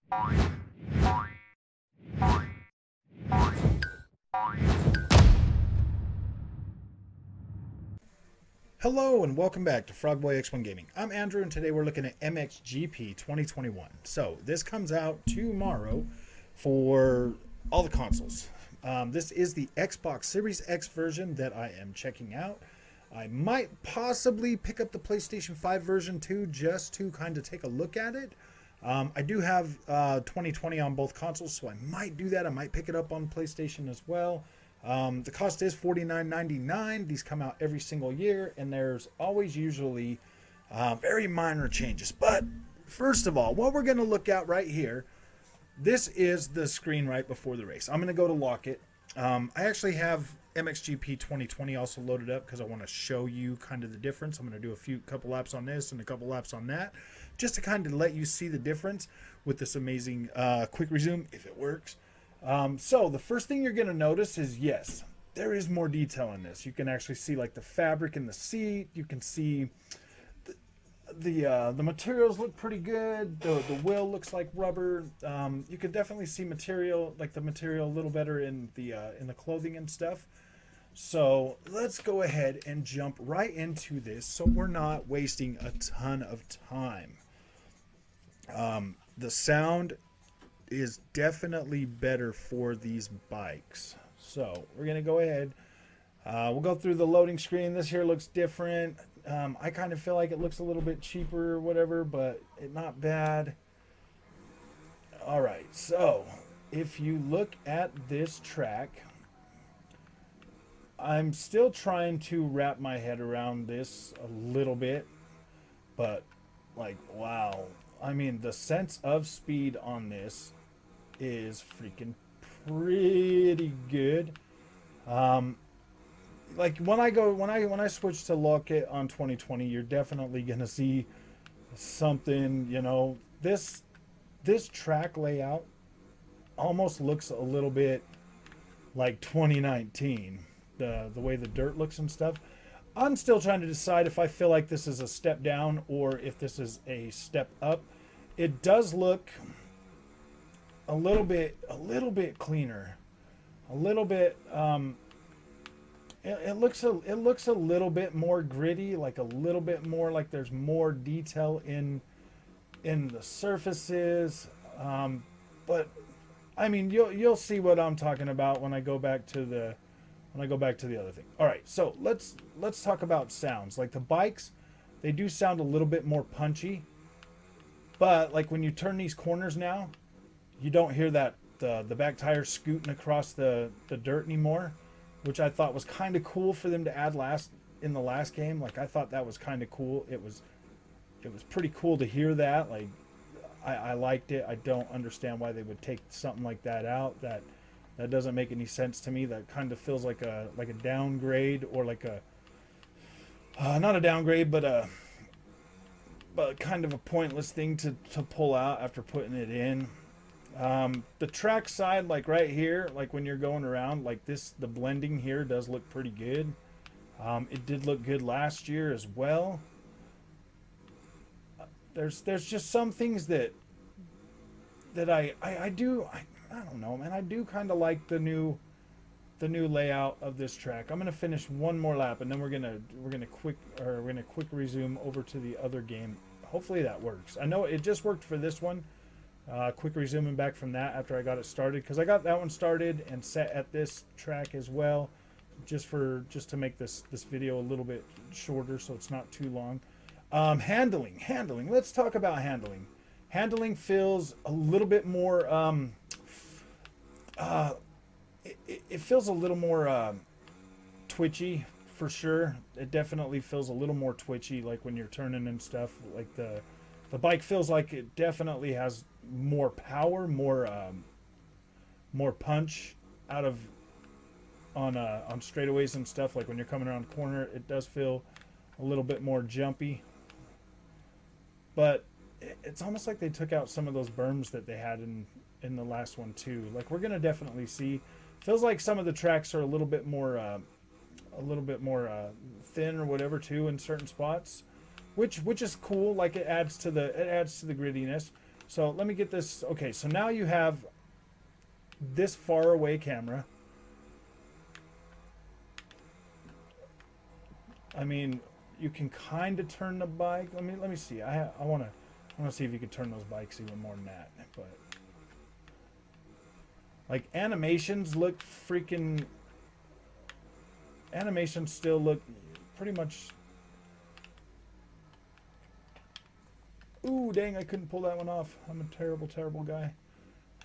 Hello and welcome back to Frogboy X1 Gaming. I'm Andrew and today we're looking at MXGP 2021. So this comes out tomorrow for all the consoles. This is the Xbox Series X version that I am checking out. I might possibly pick up the PlayStation 5 version too, just to kind of take a look at it. I do have 2020 on both consoles, so I might do that. I might pick it up on PlayStation as well. The cost is $49.99. These come out every single year, and there's always usually very minor changes. But first of all, what we're going to look at right here, this is the screen right before the race. I'm going to go to lock it. I actually have MXGP 2020 also loaded up because I want to show you kind of the difference. I'm going to do couple laps on this and a couple laps on that, just to kind of let you see the difference with this amazing quick resume, if it works. So the first thing you're going to notice is, yes, there is more detail in this. You can actually see like the fabric in the seat. You can see the materials look pretty good. The wheel looks like rubber. You can definitely see material, like the material a little better in the clothing and stuff. So let's go ahead and jump right into this so we're not wasting a ton of time. The sound is definitely better for these bikes. So we're going to go ahead. We'll go through the loading screen. This here looks different. I kind of feel like it looks a little bit cheaper or whatever, but not bad. All right, so if you look at this track, I'm still trying to wrap my head around this a little bit, but like, wow. I mean, the sense of speed on this is freaking pretty good. Like when I switch to lock it on 2020, you're definitely gonna see something, you know, this track layout almost looks a little bit like 2019, the way the dirt looks and stuff. I'm still trying to decide if I feel like this is a step down or if this is a step up. It does look a little bit cleaner, a little bit. It looks a little bit more gritty, like a little bit more like there's more detail in the surfaces. But I mean, you'll see what I'm talking about when I go back to the other thing. All right, so let's talk about sounds. Like the bikes, they do sound a little bit more punchy, but like when you turn these corners now, you don't hear that the back tire scooting across the dirt anymore, which I thought was kind of cool for them to add in the last game. Like I thought that was kind of cool. It was pretty cool to hear that. Like I liked it. I don't understand why they would take something like that out. That doesn't make any sense to me. That kind of feels like a downgrade, or like a not a downgrade, but kind of a pointless thing to pull out after putting it in. The track side, like right here, like when you're going around like this, the blending here does look pretty good. It did look good last year as well. There's just some things that I don't know, man. I do kind of like the new layout of this track. I'm gonna finish one more lap, and then we're gonna quick resume over to the other game. Hopefully that works. I know it just worked for this one. Quick resuming back from that after I got it started, because I got that one started and set at this track as well, just to make this video a little bit shorter so it's not too long. Handling. Let's talk about handling. Handling feels a little bit more. It feels a little more twitchy for sure. It definitely feels a little more twitchy, like when you're turning and stuff. Like the bike feels like it definitely has more power, more punch out of on straightaways and stuff. Like when you're coming around the corner, it does feel a little bit more jumpy. But it's almost like they took out some of those berms that they had in the last one too. Like we're gonna definitely see. Feels like some of the tracks are a little bit more thin or whatever too in certain spots, which is cool. Like it adds to the grittiness. So let me get this. Okay, so now you have this far away camera. I mean, you can kind of turn the bike. Let me see. I want to see if you can turn those bikes even more than that. But like animations look freaking. Animations still look pretty much. Ooh, dang! I couldn't pull that one off. I'm a terrible, terrible guy.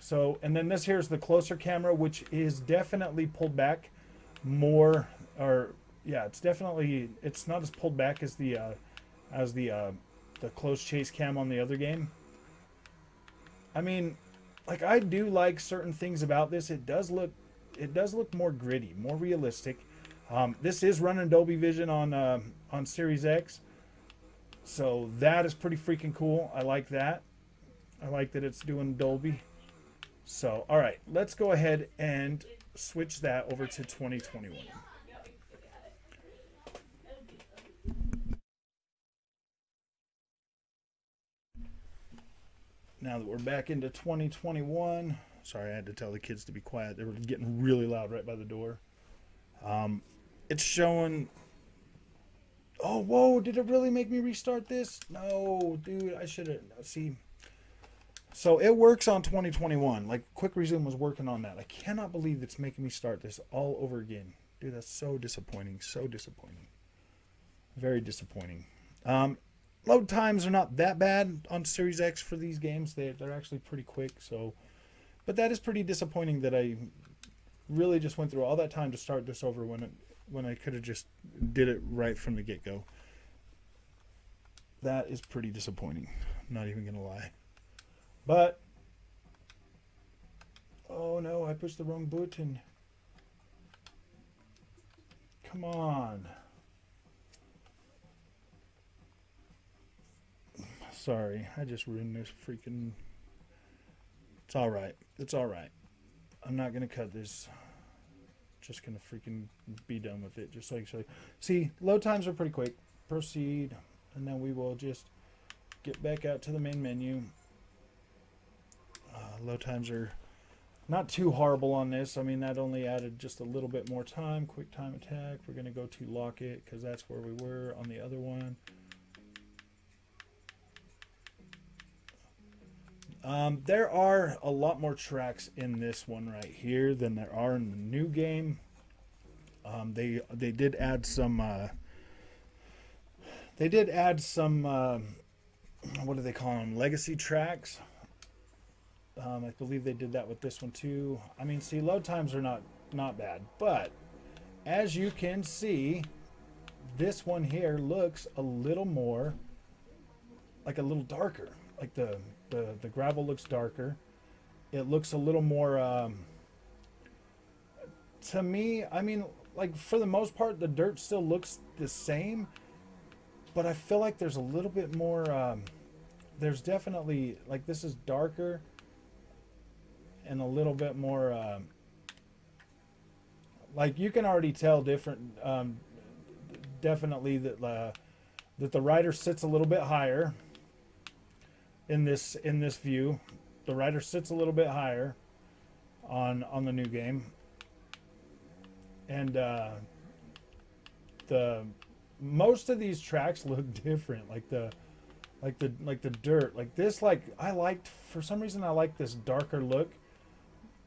So, and then this here's the closer camera, which is definitely pulled back more, or yeah, it's definitely, it's not as pulled back as the close chase cam on the other game. I mean, like, I do like certain things about this. It does look more gritty, more realistic. This is running Dolby Vision on Series X, so that is pretty freaking cool. I like that. I like that it's doing Dolby. So, all right, let's go ahead and switch that over to 2021. Now that we're back into 2021, sorry, I had to tell the kids to be quiet. They were getting really loud right by the door. It's showing. Oh, whoa, did it really make me restart this? No, dude, I should have. See. So it works on 2021. Like, Quick Resume was working on that. I cannot believe it's making me start this all over again. Dude, that's so disappointing. So disappointing. Very disappointing. Load times are not that bad on Series X for these games. They're actually pretty quick. So, but that is pretty disappointing that I really just went through all that time to start this over when I could have just did it right from the get-go. That is pretty disappointing. I'm not even going to lie. But, oh no, I pushed the wrong button. Come on. Sorry, I just ruined this freaking. It's alright. It's alright. I'm not going to cut this. Just going to freaking be done with it. Just so I can show you. See, load times are pretty quick. Proceed. And then we will just get back out to the main menu. Load times are not too horrible on this. I mean, that only added just a little bit more time. Quick time attack. We're going to go to lock it because that's where we were on the other one. There are a lot more tracks in this one right here than there are in the new game. They did add some. They did add some. What do they call them? Legacy tracks. I believe they did that with this one too. I mean, see, load times are not bad, but as you can see, this one here looks a little more like a little darker. Like the gravel looks darker. It looks a little more. To me, I mean, like, for the most part, the dirt still looks the same, but I feel like there's a little bit more. There's definitely, like, this is darker. And a little bit more, like, you can already tell different, definitely that the rider sits a little bit higher in this view. The rider sits a little bit higher on the new game, and the most of these tracks look different. Like the dirt, like this, like I liked, for some reason I like this darker look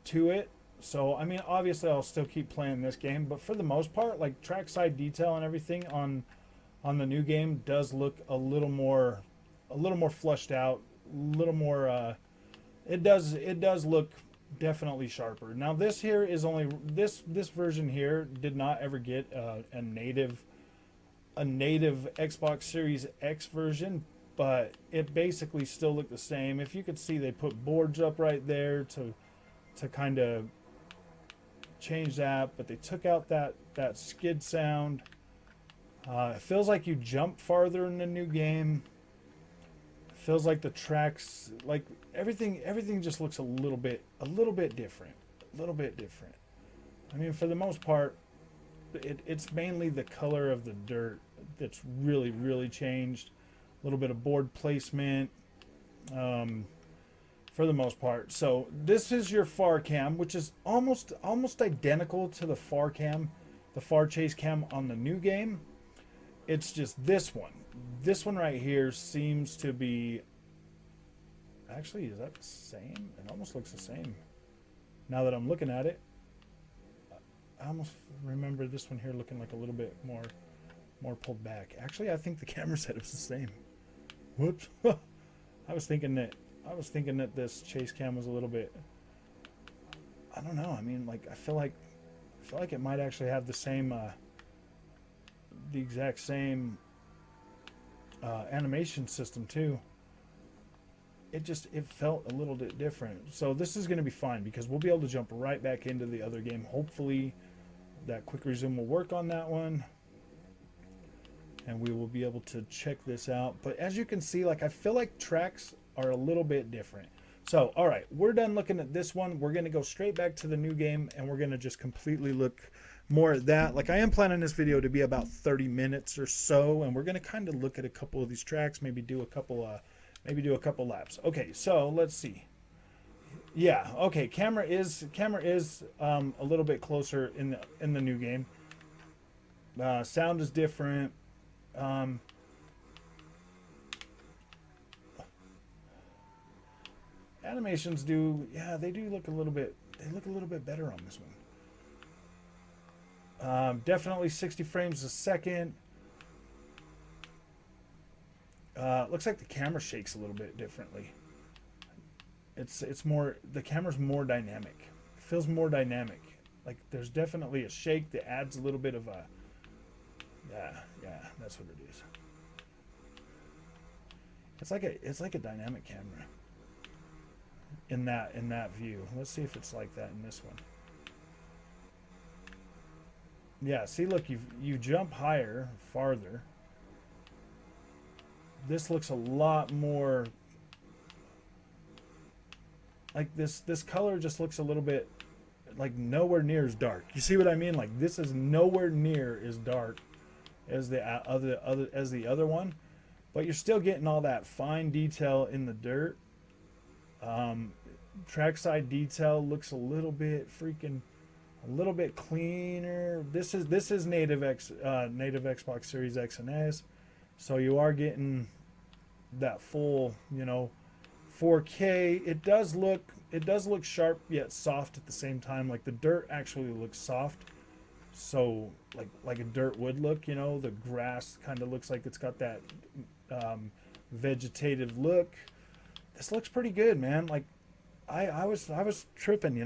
to it. So I mean, obviously I'll still keep playing this game, but for the most part, like, trackside detail and everything on the new game does look a little more flushed out, a little more it does look definitely sharper. Now this here is only this version here did not ever get a native Xbox Series X version, but it basically still looked the same. If you could see, they put boards up right there to kind of change that, but they took out that skid sound. It feels like you jump farther in the new game. It feels like the tracks, like everything just looks a little bit different. I mean, for the most part, it's mainly the color of the dirt that's really changed. A little bit of board placement. for the most part. So this is your far cam, which is almost identical to the far cam, the far chase cam on the new game. It's just this one. This one right here seems to be... Actually, is that the same? It almost looks the same. Now that I'm looking at it, I almost remember this one here looking like a little bit more pulled back. Actually, I think the camera setup's the same. Whoops. I was thinking that this chase cam was a little bit... I don't know. I mean, like I feel like it might actually have the same the exact same animation system too. It felt a little bit different. So this is going to be fine because we'll be able to jump right back into the other game. Hopefully that quick resume will work on that one, and we will be able to check this out. But as you can see, like I feel like tracks are a little bit different. So all right, we're done looking at this one. We're going to go straight back to the new game, and we're going to just completely look more at that. Like I am planning this video to be about 30 minutes or so, and we're going to kind of look at a couple of these tracks, maybe do a couple laps. Okay, so let's see. Yeah, okay, camera is a little bit closer in the new game. Sound is different. Animations they do look a little bit better on this one. Definitely 60 frames a second. Looks like the camera shakes a little bit differently. It's more, the camera's more dynamic. It feels more dynamic. Like there's definitely a shake that adds a little bit of a... Yeah, that's what it is. It's like a dynamic camera in that view. Let's see if it's like that in this one. Yeah, see, look, you jump higher, farther. This looks a lot more like this color just looks a little bit like nowhere near as dark. You see what I mean? Like this is nowhere near as dark as the other one, but you're still getting all that fine detail in the dirt. Trackside detail looks a little bit cleaner. This is native Xbox Series X and S, so you are getting that full, 4K. It does look sharp yet soft at the same time. Like the dirt actually looks soft, so like a dirt would look. The grass kind of looks like it's got that vegetative look. This looks pretty good, man. Like I was tripping,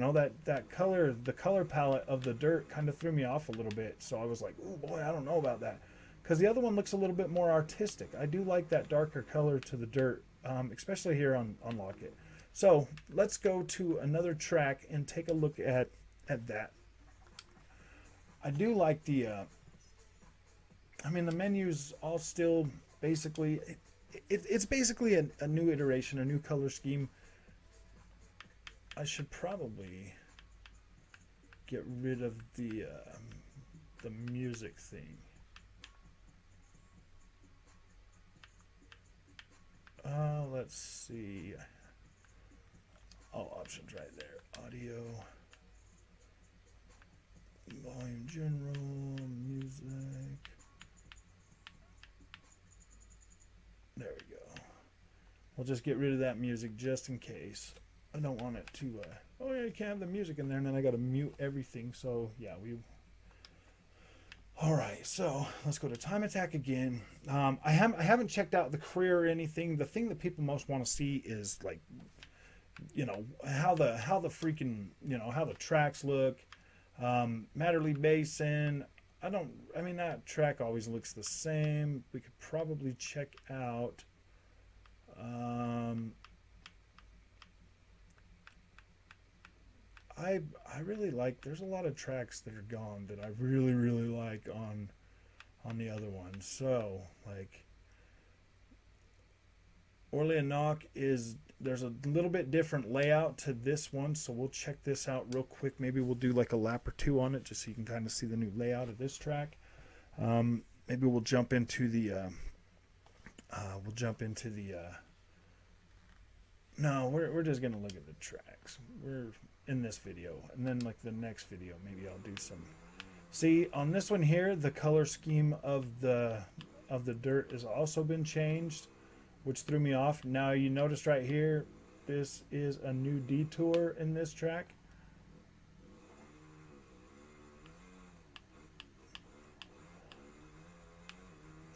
that color, the color palette of the dirt kind of threw me off a little bit. So I was like, oh boy, I don't know about that, because the other one looks a little bit more artistic. I do like that darker color to the dirt, especially here on Locket. So let's go to another track and take a look at that. I do like the the menus all still basically, it's basically a new iteration, a new color scheme. I should probably get rid of the music thing. Let's see. All options right there. Audio, volume, general, music. There we go. We'll just get rid of that music just in case. I don't want it to, oh yeah, you can't have the music in there, and then I got to mute everything. So yeah, all right, so let's go to time attack again. I haven't checked out the career or anything. The thing that people most want to see is like, how the freaking, how the tracks look. Matterley Basin. That track always looks the same. We could probably check out, I really like, there's a lot of tracks that are gone that I really like on the other one. So like Orleanoc there's a little bit different layout to this one, so we'll check this out real quick. Maybe we'll do like a lap or two on it just so you can kind of see the new layout of this track. Maybe we'll jump into the No, we're just gonna look at the tracks. We're in this video, and then like the next video, maybe I'll do some. See, on this one here, the color scheme of the dirt has also been changed, which threw me off. Now you notice right here, this is a new detour in this track.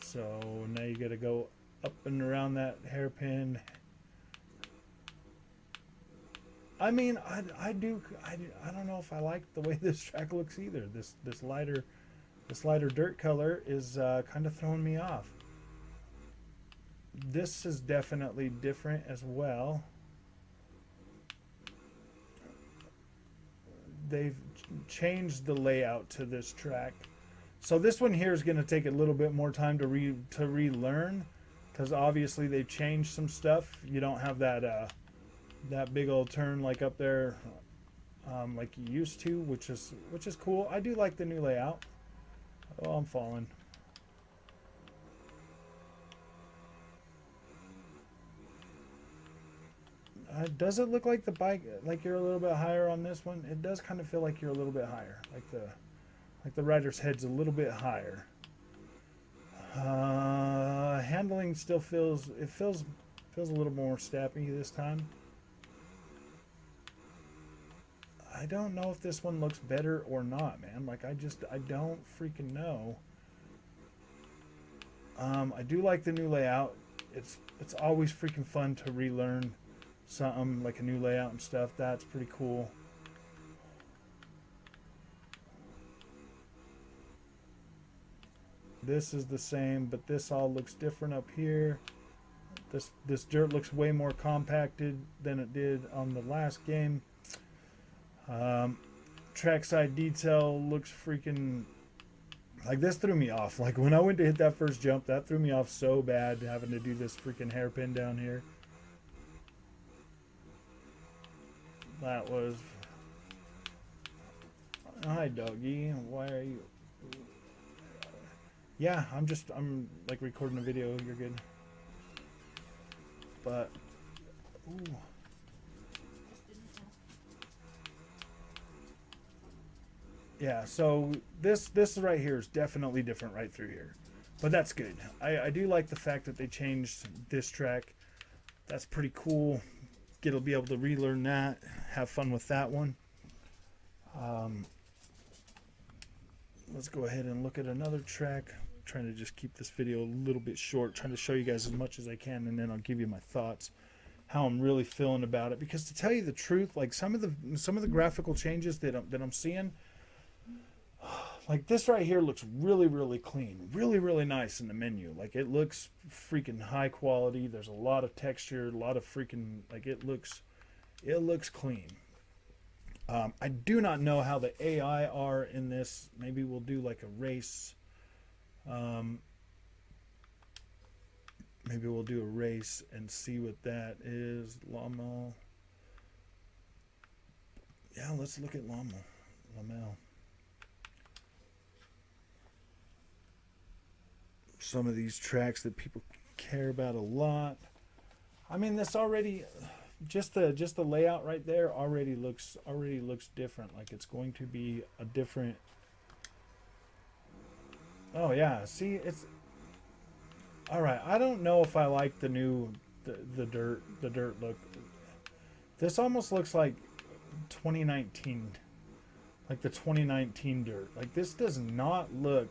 So now you got to go up and around that hairpin. I mean, I don't know if I like the way this track looks either. This lighter dirt color is kind of throwing me off. This is definitely different as well. They've changed the layout to this track. So this one here is going to take a little bit more time to relearn, because obviously they've changed some stuff. You don't have that that big old turn like up there like you used to, which is cool. I do like the new layout. Oh, I'm falling. Does it look like the bike, like you're a little bit higher on this one? It does kind of feel like you're a little bit higher, like the rider's head's a little bit higher. Handling still feels a little more snappy this time. I don't know if this one looks better or not, man. Like I don't freaking know. I do like the new layout. It's always freaking fun to relearn something like a new layout and stuff. That's pretty cool. This is the same, but this all looks different up here. This dirt looks way more compacted than it did on the last game. Trackside detail looks freaking, like, this threw me off. Like when I went to hit that first jump, that threw me off so bad, having to do this freaking hairpin down here. That was, hi doggy, why are you? Yeah, I'm like recording a video. You're good. But ooh. Yeah, so this right here is definitely different right through here, but that's good. I do like the fact that they changed this track. That's pretty cool. It'll be able to relearn that, have fun with that one. Let's go ahead and look at another track. I'm trying to just keep this video a little bit short, trying to show you guys as much as I can, and then I'll give you my thoughts, how I'm really feeling about it. Because to tell you the truth, like some of the graphical changes that I'm seeing, like this right here looks really clean, really nice in the menu. Like it looks freaking high quality. There's a lot of texture, a lot of freaking, like it looks clean. I do not know how the AI are in this. Maybe we'll do like a race. Maybe we'll do a race and see what that is. Llama. Yeah, let's look at Llama. Some of these tracks that people care about a lot. I mean, this already, just the layout right there already looks different. Like it's going to be a different. Oh yeah, see, it's all right. I don't know if I like the new the dirt look. This almost looks like 2019, like the 2019 dirt. Like this does not look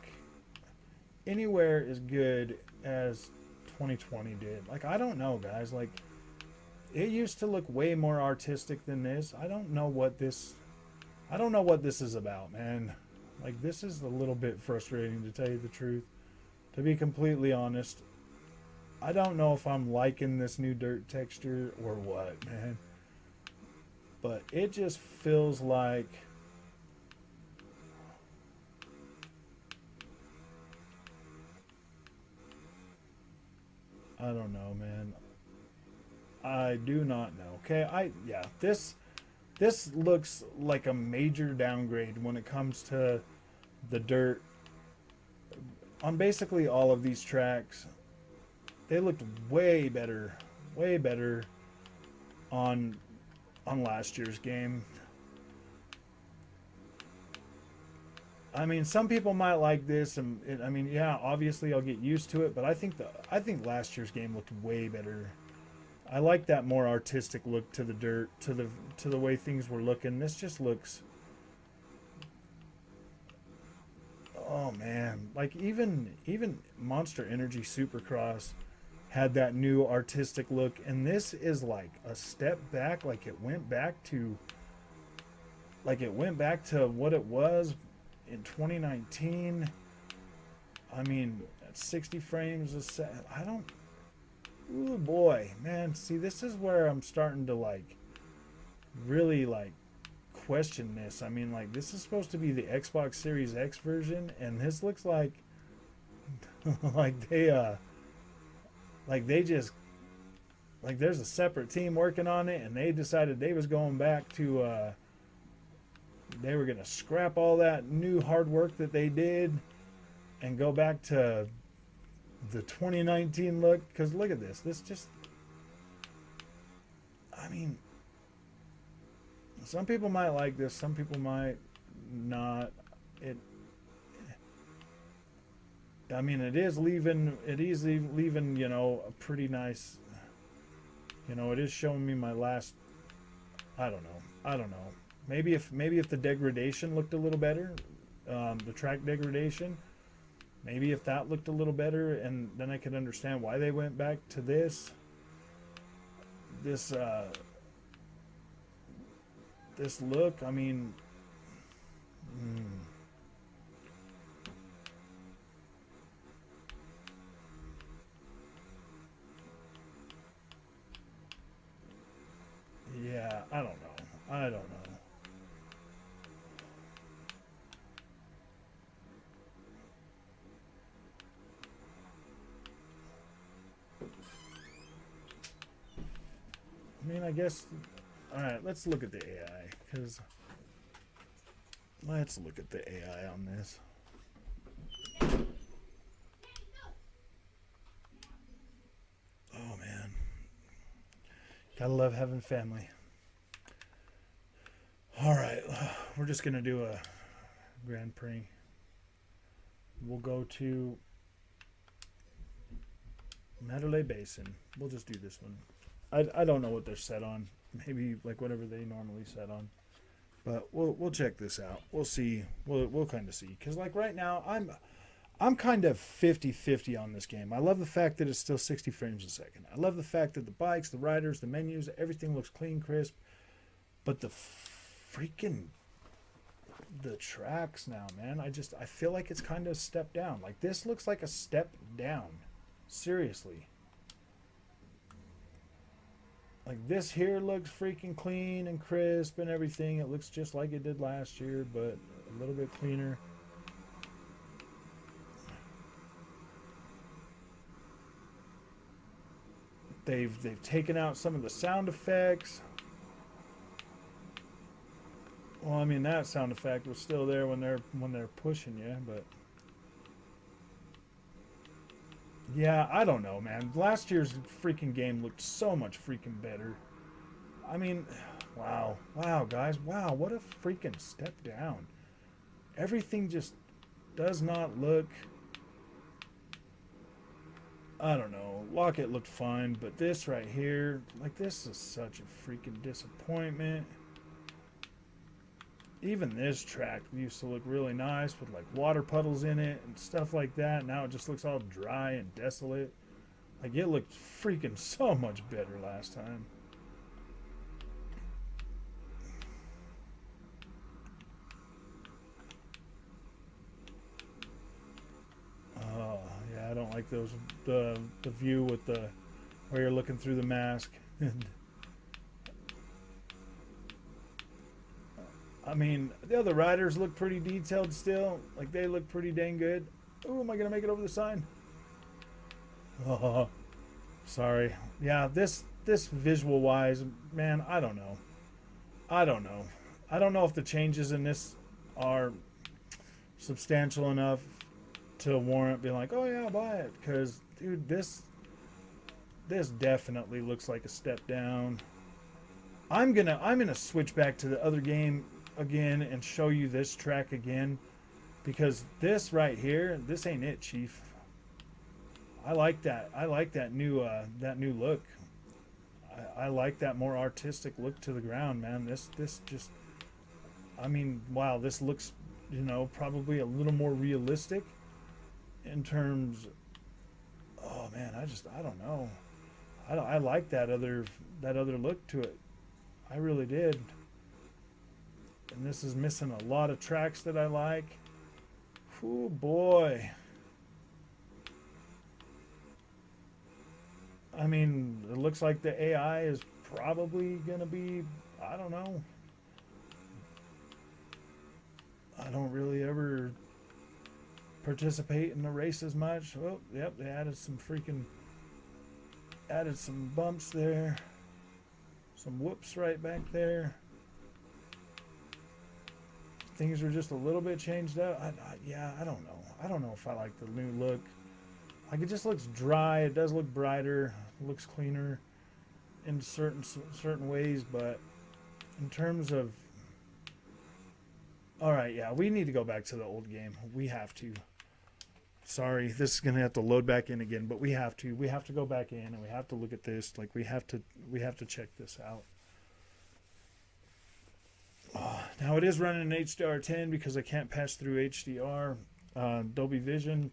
anywhere as good as 2020 did. Like I don't know, guys. Like it used to look way more artistic than this. I don't know what this is about, man. Like this is a little bit frustrating, to tell you the truth. To be completely honest, I don't know if I'm liking this new dirt texture or what, man. But it just feels like I don't know, man. I do not know. Okay, yeah, this looks like a major downgrade when it comes to the dirt. On basically all of these tracks, they looked way better on last year's game. I mean, some people might like this, and I mean, yeah, obviously I'll get used to it. But I think last year's game looked way better. I like that more artistic look to the dirt, to the way things were looking. This just looks, oh man, like even Monster Energy Supercross had that new artistic look, and this is like a step back. Like it went back to what it was in 2019. I mean, at 60 frames a second. I don't. Ooh boy, man. See, this is where I'm starting to like really like question this. I mean, like, this is supposed to be the Xbox Series X version, and this looks like like they just like there's a separate team working on it, and they decided they was going back to they were gonna scrap all that new hard work that they did and go back to the 2019 look. Because look at this just, I mean, some people might like this, some people might not. I mean, it is leaving, you know, a pretty nice, you know, it is showing me my last, I don't know. Maybe if the degradation looked a little better, the track degradation, maybe if that looked a little better, and then I could understand why they went back to this look. I mean, yeah, I don't know. I mean, I guess, all right, let's look at the AI, because let's look at the AI on this. Oh, man. Gotta love having family. All right, we're just going to do a Grand Prix. We'll go to Mandalay Basin. We'll just do this one. I don't know what they're set on. Maybe like whatever they normally set on. But we'll check this out. We'll see. We'll kind of see. Because like right now, I'm kind of 50-50 on this game. I love the fact that it's still 60 frames a second. I love the fact that the bikes, the riders, the menus, everything looks clean, crisp. But the tracks now, man. I feel like it's kind of a step down. Like this looks like a step down. Seriously. Like this here looks freaking clean and crisp and everything. It looks just like it did last year, but a little bit cleaner. They've taken out some of the sound effects. Well, I mean, that sound effect was still there when they're pushing you, but yeah, I don't know, man. Last year's freaking game looked so much freaking better. I mean, wow, guys, wow, what a freaking step down. Everything just does not look, I don't know. Locket looked fine, but this right here, like, this is such a freaking disappointment. Even this track used to look really nice with like water puddles in it and stuff like that. Now it just looks all dry and desolate. Like it looked freaking so much better last time. Oh, yeah, I don't like those, the view with the, where you're looking through the mask. I mean, the other riders look pretty detailed still. Like, they look pretty dang good. Oh, am I going to make it over the sign? Oh, sorry. Yeah, this visual-wise, man, I don't know. I don't know if the changes in this are substantial enough to warrant being like, oh, yeah, I'll buy it. Because, dude, this definitely looks like a step down. I'm gonna switch back to the other game again and show you this track again, because this right here, this ain't it, Chief. I like that. I like that new look. I like that more artistic look to the ground, man. This just, I mean, wow, this looks, you know, probably a little more realistic in terms. Oh man, I don't know. I like that other look to it. I really did. And this is missing a lot of tracks that I like. Oh boy. I mean, it looks like the AI is probably gonna be, I don't know. I don't really ever participate in the race as much. Oh, yep, they added some bumps there. Some whoops right back there. Things are just a little bit changed up. Yeah, I don't know. I don't know if I like the new look. Like, it just looks dry. It does look brighter. It looks cleaner in certain ways, but in terms of, all right, yeah, we need to go back to the old game. We have to. Sorry, this is gonna have to load back in again, but we have to. We have to go back in and we have to look at this. Like, we have to check this out. Now it is running in HDR10 because I can't pass through HDR, Dolby Vision,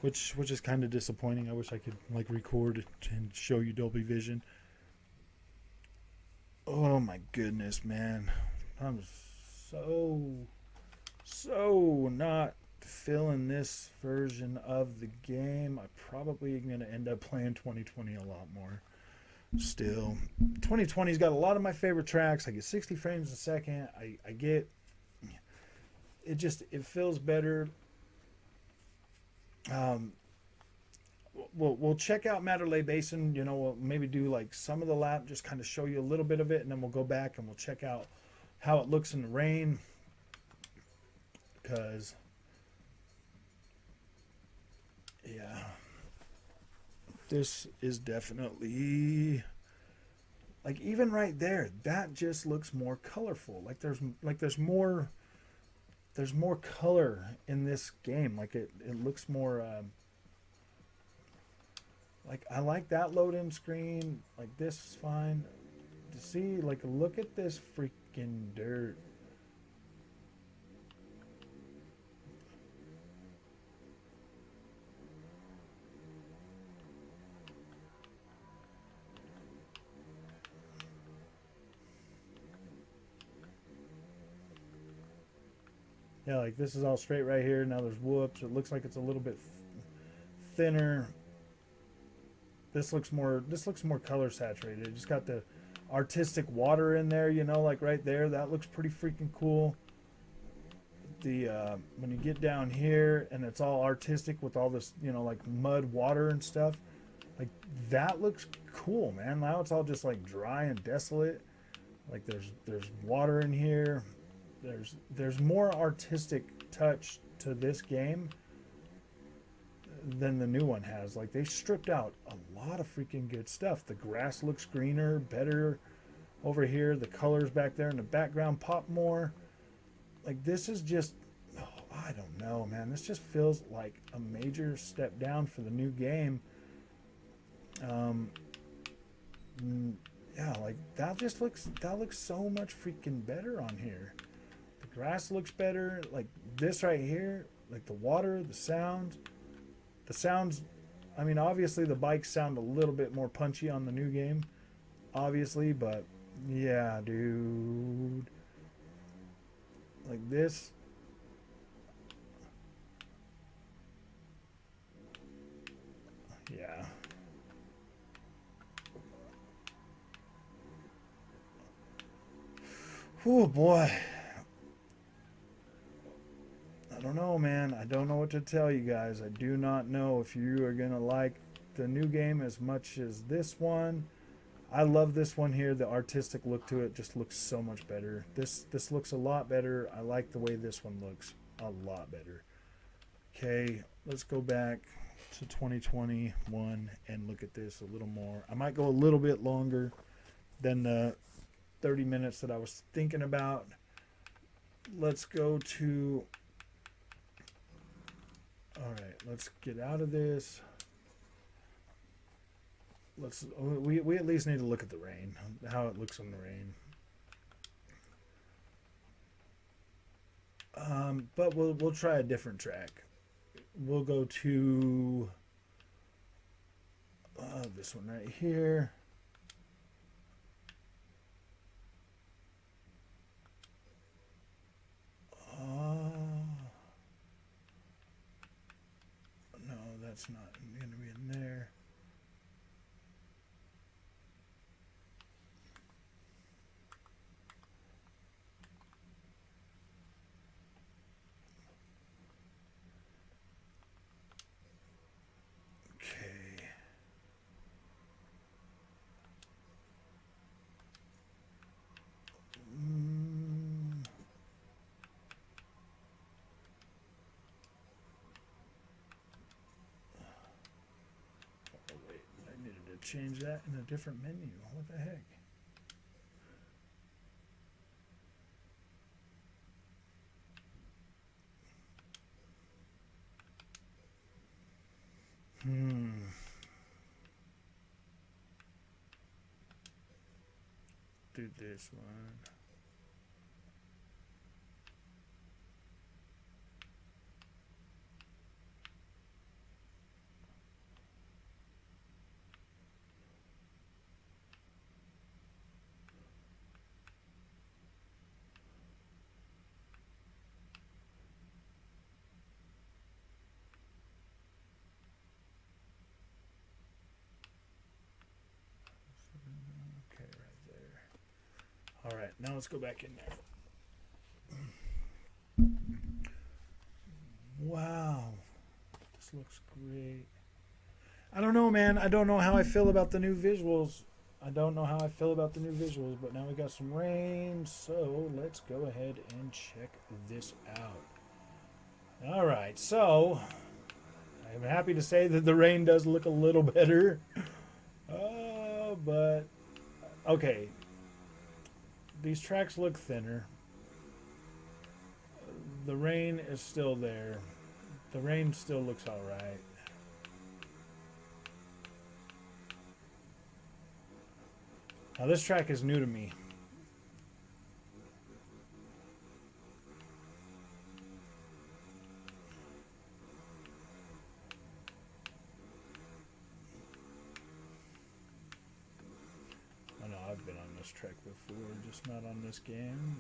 which is kind of disappointing. I wish I could like record and show you Dolby Vision. Oh my goodness, man, I'm so not feeling this version of the game. I probably am gonna end up playing 2020 a lot more. Still, 2020's got a lot of my favorite tracks. I get 60 frames a second. I get it. Just, it feels better. We'll check out Mandalay Basin. You know, we'll maybe do like some of the lap, just kind of show you a little bit of it, and then we'll go back and we'll check out how it looks in the rain. Because, yeah, this is definitely, like, even right there, that just looks more colorful. There's more color in this game. Like, it looks more like, I like that load-in screen. Like, this is fine to see. Like, look at this freaking dirt. Yeah, like, this is all straight right here. Now there's whoops. It looks like it's a little bit thinner. This looks more color saturated. It just got the artistic water in there, you know, like right there. That looks pretty freaking cool. The when you get down here and it's all artistic with all this, you know, like mud water and stuff, like, that looks cool, man. Now it's all just like dry and desolate. Like, there's water in here. There's more artistic touch to this game than the new one has. Like, they stripped out a lot of freaking good stuff. The grass looks greener, better over here. The colors back there in the background pop more. Like, this is just, oh, I don't know, man. This just feels like a major step down for the new game. Yeah, like, that looks so much freaking better on here. The grass looks better. Like, this right here, like the water, the sounds. I mean, obviously the bikes sound a little bit more punchy on the new game, obviously, but yeah, dude, like this. Yeah. Oh boy. I don't know, man. I don't know what to tell you guys. I do not know if you are gonna like the new game as much as this one. I love this one here. The artistic look to it just looks so much better. This looks a lot better. I like the way this one looks a lot better. Okay, let's go back to 2021 and look at this a little more. I might go a little bit longer than the 30 minutes that I was thinking about. Let's go to... Alright, let's get out of this. We at least need to look at the rain, how it looks on the rain. But we'll try a different track. We'll go to this one right here. No, that's not going to be in there. Change that in a different menu. What the heck? Do this one. All right, now let's go back in there. Wow, this looks great. I don't know, man. I don't know how I feel about the new visuals. But now we got some rain, so let's go ahead and check this out. All right, so I'm happy to say that the rain does look a little better. But okay. These tracks look thinner. The rain is still there. The rain still looks all right. Now this track is new to me. I know I've been on this track before, just not on this game.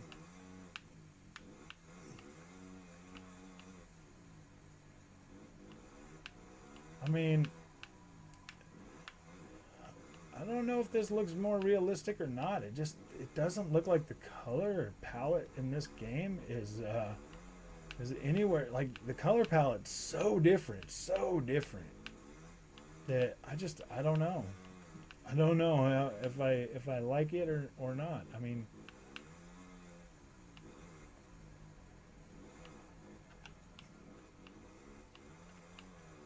I mean, I don't know if this looks more realistic or not. It doesn't look like the color palette in this game is anywhere. Like, the color palette's so different that I don't know. I don't know if I like it or not. I mean,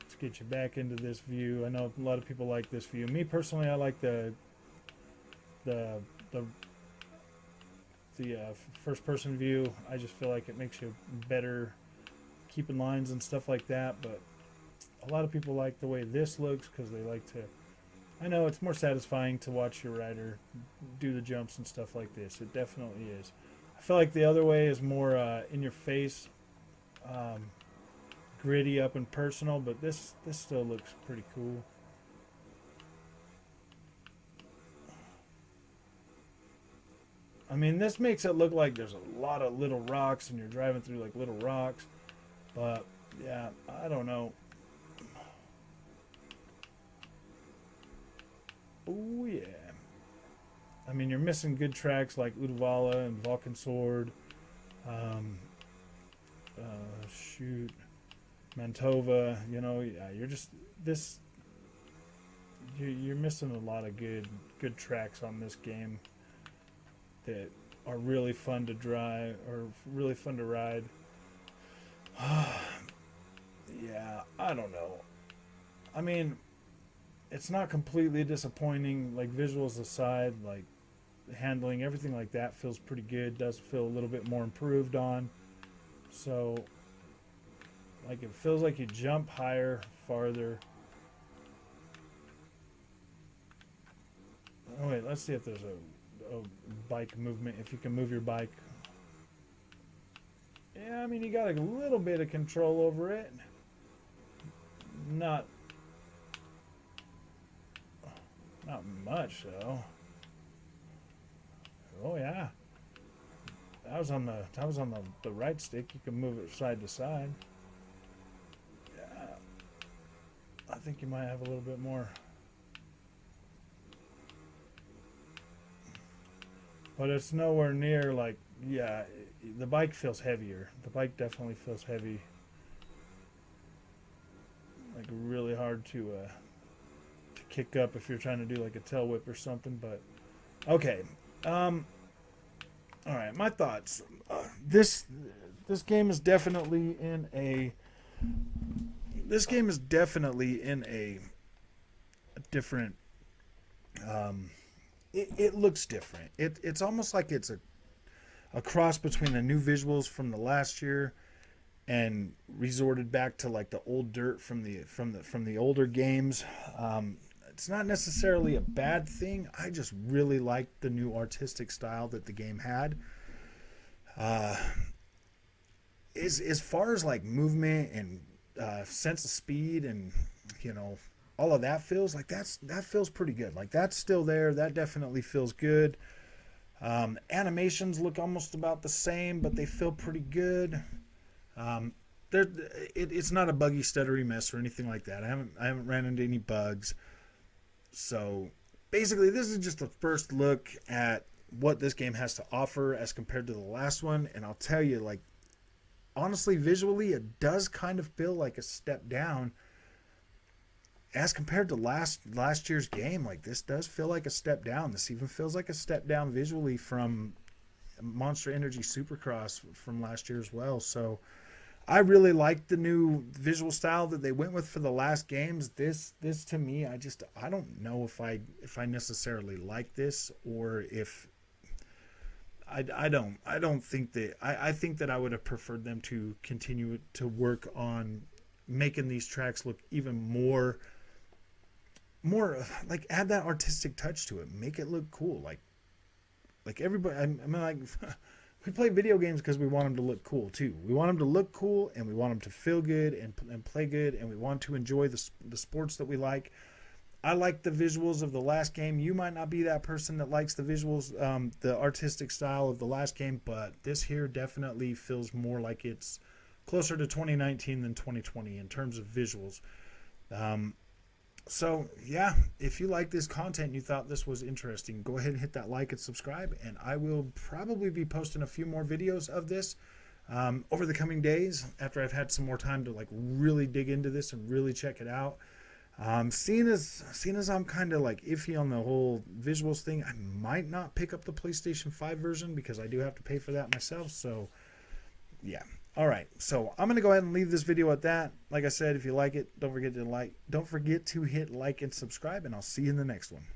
let's get you back into this view. I know a lot of people like this view. Me personally, I like the first person view. I just feel like it makes you better keeping lines and stuff like that. But a lot of people like the way this looks because they like to. I know it's more satisfying to watch your rider do the jumps and stuff like this. It definitely is. I feel like the other way is more in your face, gritty, up and personal, but this still looks pretty cool. I mean, this makes it look like there's a lot of little rocks and you're driving through like little rocks, but yeah, I don't know. Oh yeah. I mean, you're missing good tracks like Udavala and Vulcan Sword. Shoot, Mantova. You know, yeah, you're just this. You're missing a lot of good tracks on this game that are really fun to drive or really fun to ride. Yeah, I don't know. I mean, it's not completely disappointing, like visuals aside. Like, handling, everything like that feels pretty good. Does feel a little bit more improved on. So, like, it feels like you jump higher, farther. Oh wait, let's see if there's a bike movement. If you can move your bike. Yeah, I mean, you got a little bit of control over it. Not much though. Oh yeah. That was on the right stick. You can move it side to side. Yeah. I think you might have a little bit more. But it's nowhere near like, yeah, the bike feels heavier. The bike definitely feels heavy. Like really hard to kick up if you're trying to do like a tail whip or something. But okay, all right. My thoughts. This game is definitely in a. This game is definitely in a different. It looks different. It's almost like it's a cross between the new visuals from the last year and resorted back to like the old dirt from the older games. It's not necessarily a bad thing. I just really like the new artistic style that the game had. As far as like movement and sense of speed and all of that feels like that feels pretty good. Like that's still there. That definitely feels good. Animations look almost about the same, but they feel pretty good. It's not a buggy, stuttery mess or anything like that. I haven't ran into any bugs. So basically, this is just a first look at what this game has to offer as compared to the last one. And I'll tell you, like, honestly, visually, it does kind of feel like a step down as compared to last year's game. Like, this does feel like a step down. This even feels like a step down visually from Monster Energy Supercross from last year as well. So I really like the new visual style that they went with for the last games. This to me, I don't know if I necessarily like this, or if I don't think that I think that I would have preferred them to continue to work on making these tracks look even more like, add that artistic touch to it, make it look cool. Like everybody, I mean, like, we play video games because we want them to look cool too. We want them to look cool, and we want them to feel good and play good, and we want to enjoy the sports that we like. I like the visuals of the last game. You might not be that person that likes the visuals, the artistic style of the last game, but this here definitely feels more like it's closer to 2019 than 2020 in terms of visuals. So yeah, if you like this content, you thought this was interesting, go ahead and hit that like and subscribe, and I will probably be posting a few more videos of this over the coming days after I've had some more time to like really dig into this and really check it out. Seeing as I'm kind of like iffy on the whole visuals thing, I might not pick up the PlayStation 5 version because I do have to pay for that myself. So yeah. All right, so I'm going to go ahead and leave this video at that. Like I said, if you like it, don't forget to hit like and subscribe, and I'll see you in the next one.